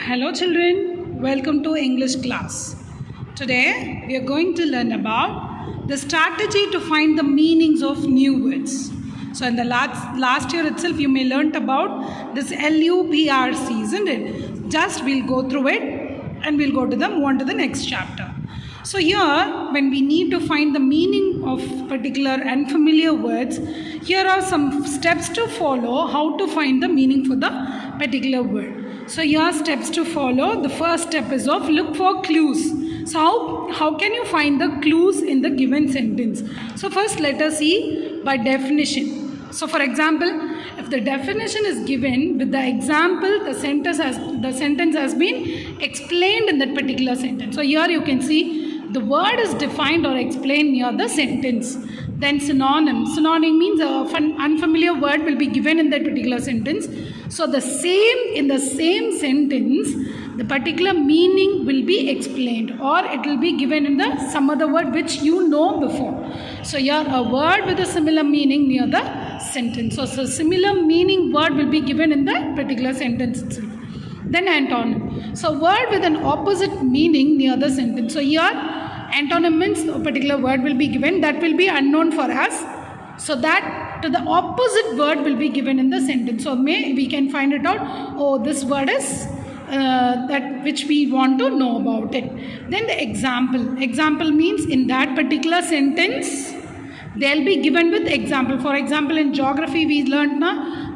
Hello children, welcome to English class. Today we are going to learn about the strategy to find the meanings of new words. So in the last year itself you may learnt about this LUPRC, isn't it? Just we'll go through it and we'll move on to the next chapter. So here when we need to find the meaning of particular unfamiliar words, here are some steps to follow how to find the meaning for the particular word. So here are steps to follow. The first step is of look for clues. So how can you find the clues in the given sentence? So first let us see by definition. So for example, if the definition is given with the example, the sentence has been explained in that particular sentence. So here you can see the word is defined or explained near the sentence. Then synonym. Synonym means an unfamiliar word will be given in that particular sentence. So in the same sentence, the particular meaning will be explained or it will be given in some other word which you know before. So here a word with a similar meaning near the sentence. So similar meaning word will be given in that particular sentence itself. Then antonym. So word with an opposite meaning near the sentence. So here antonym means a particular word will be given that will be unknown for us. So that to the opposite word will be given in the sentence. So we can find it out. Oh, this word is that which we want to know about it. Then the example. Example means in that particular sentence they'll be given with example. For example, in geography we learned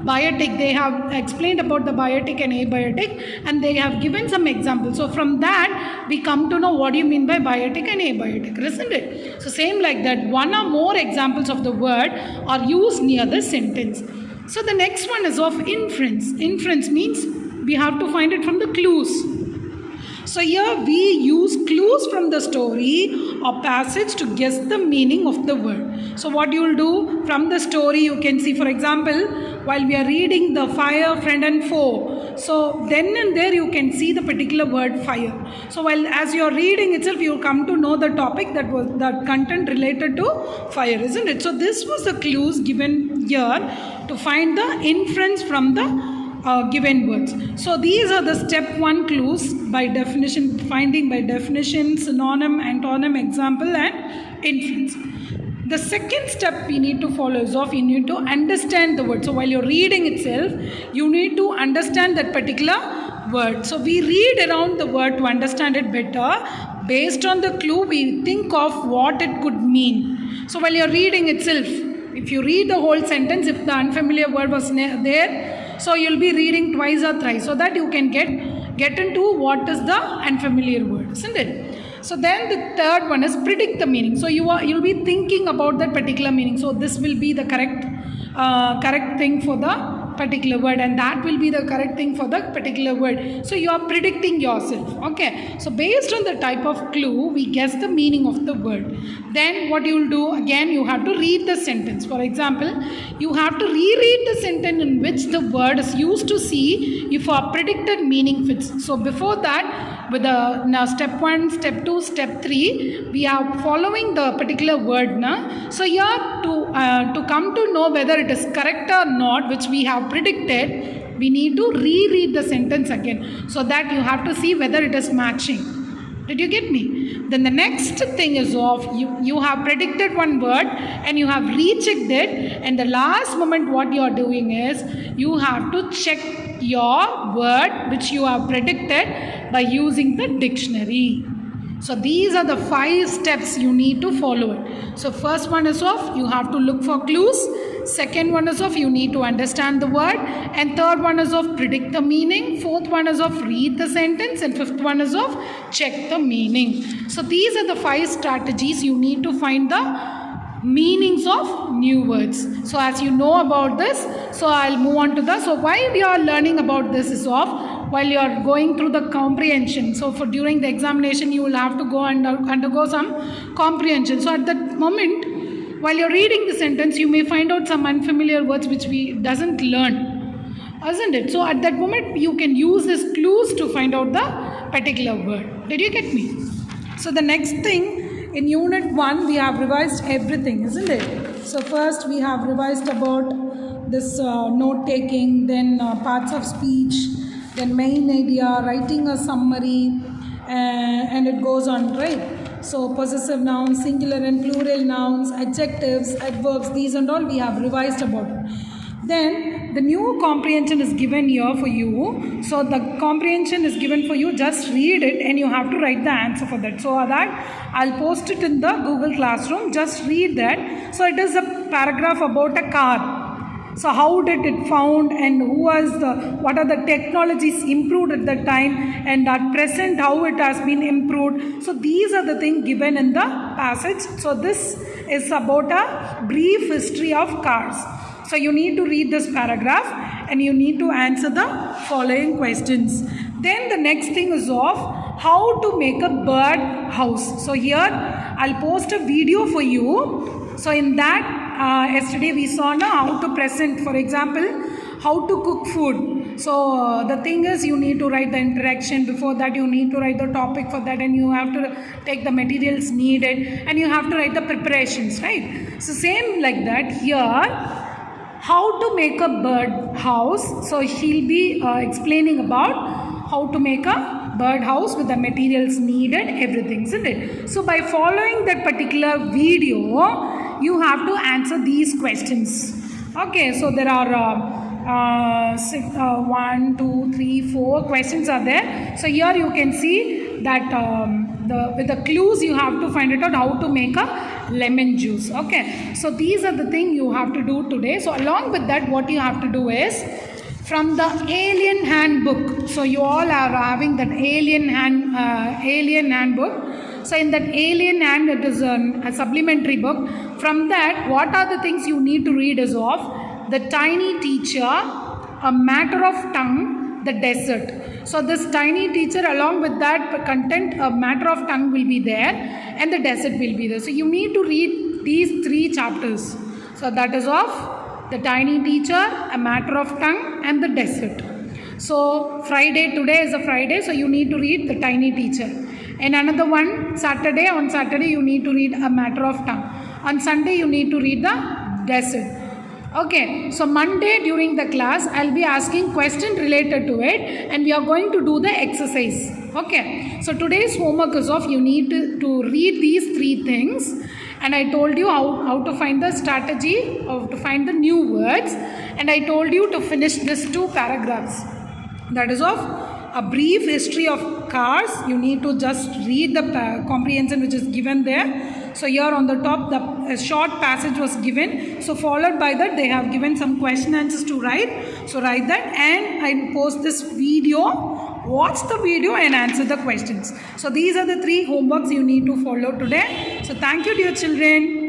biotic. They have explained about the biotic and abiotic and they have given some examples. So from that we come to know what do you mean by biotic and abiotic, isn't it? So same like that, one or more examples of the word are used near the sentence. So the next one is of inference. Inference means we have to find it from the clues. So here we use clues from the story or passage to guess the meaning of the word. So what you will do from the story, you can see, for example, while we are reading the fire, friend and foe. So then and there you can see the particular word fire. So while as you are reading itself, you will come to know the topic that was the content related to fire, isn't it? So this was the clues given here to find the inference from the given words. So these are the step 1 clues by definition, finding by definition, synonym, antonym, example and inference. The second step we need to follow is you need to understand the word. So while you're reading itself, you need to understand that particular word. So we read around the word to understand it better. Based on the clue, we think of what it could mean. So while you're reading itself, if you read the whole sentence, if the unfamiliar word was there, so you'll be reading twice or thrice so that you can get into what is the unfamiliar word, isn't it? So then the third one is predict the meaning. So you'll be thinking about that particular meaning. So this will be the correct thing for the particular word and that will be the correct thing for the particular word. So you are predicting yourself. Okay. So based on the type of clue, we guess the meaning of the word. Then what you will do, again you have to read the sentence. For example, you have to reread the sentence in which the word is used to see if our predicted meaning fits. So before that, with now step 1, step 2, step 3, we are following the particular word. So here to come to know whether it is correct or not, which we have predicted, we need to reread the sentence again so that you have to see whether it is matching. Did you get me? Then the next thing is you have predicted one word and you have rechecked it, and the last moment what you are doing is you have to check your word which you have predicted by using the dictionary. So these are the 5 steps you need to follow it. So first one is you have to look for clues. Second one is you need to understand the word. And third one is predict the meaning. Fourth one is read the sentence. And fifth one is check the meaning. So these are the 5 strategies you need to find the meanings of new words. So as you know about this, so I'll move on to so why we are learning about this is while you are going through the comprehension. So during the examination you will have to go and undergo some comprehension. So at that moment, while you're reading the sentence, you may find out some unfamiliar words which we doesn't learn, isn't it? So at that moment you can use these clues to find out the particular word. Did you get me? So the next thing, in unit 1 we have revised everything, isn't it? So first we have revised about this note taking, then parts of speech, then main idea, writing a summary, and it goes on, right? So possessive nouns, singular and plural nouns, adjectives, adverbs, these and all we have revised about it. Then the new comprehension is given here for you. So the comprehension is given for you, just read it and you have to write the answer for that. So that I'll post it in the Google Classroom, just read that. So it is a paragraph about a car. So how did it found, and what are the technologies improved at that time, and at present how it has been improved. So these are the things given in the passage. So this is about a brief history of cars. So you need to read this paragraph and you need to answer the following questions. Then the next thing is of how to make a bird house. So here I'll post a video for you. So in that yesterday we saw now how to present, for example, how to cook food. So the thing is, you need to write the interaction. Before that you need to write the topic for that, and you have to take the materials needed, and you have to write the preparations, right? So same like that here. How to make a bird house. So she'll be explaining about how to make a bird house with the materials needed, everything, isn't it? So by following that particular video, you have to answer these questions. Okay, so there are 1, 2, 3, 4 questions are there. So here you can see that with the clues you have to find it out how to make a lemon juice. Okay, so these are the things you have to do today. So along with that, what you have to do is from the Alien Handbook. So you all are having that Alien Handbook. So in that Alien Hand, it is a supplementary book. From that, what are the things you need to read is of The Tiny Teacher, A Matter of Tongue, The Desert. So this Tiny Teacher, along with that content, A Matter of Tongue will be there, and The Desert will be there. So you need to read these 3 chapters. So that is of The Tiny Teacher, A Matter of Tongue, and The Desert. So today is a Friday, so you need to read The Tiny Teacher. And another one, on Saturday you need to read A Matter of Tongue. On Sunday you need to read The Desert. Okay, so Monday during the class I'll be asking question related to it, and we are going to do the exercise. Okay, so today's homework is of you need to read these 3 things, and I told you how to find the strategy, how to find the new words, and I told you to finish these 2 paragraphs. That is of a brief history of cars. You need to just read the comprehension which is given there. So here on the top, a short passage was given. So followed by that, they have given some question answers to write. So write that, and I post this video. Watch the video and answer the questions. So these are the 3 homeworks you need to follow today. So thank you, dear children.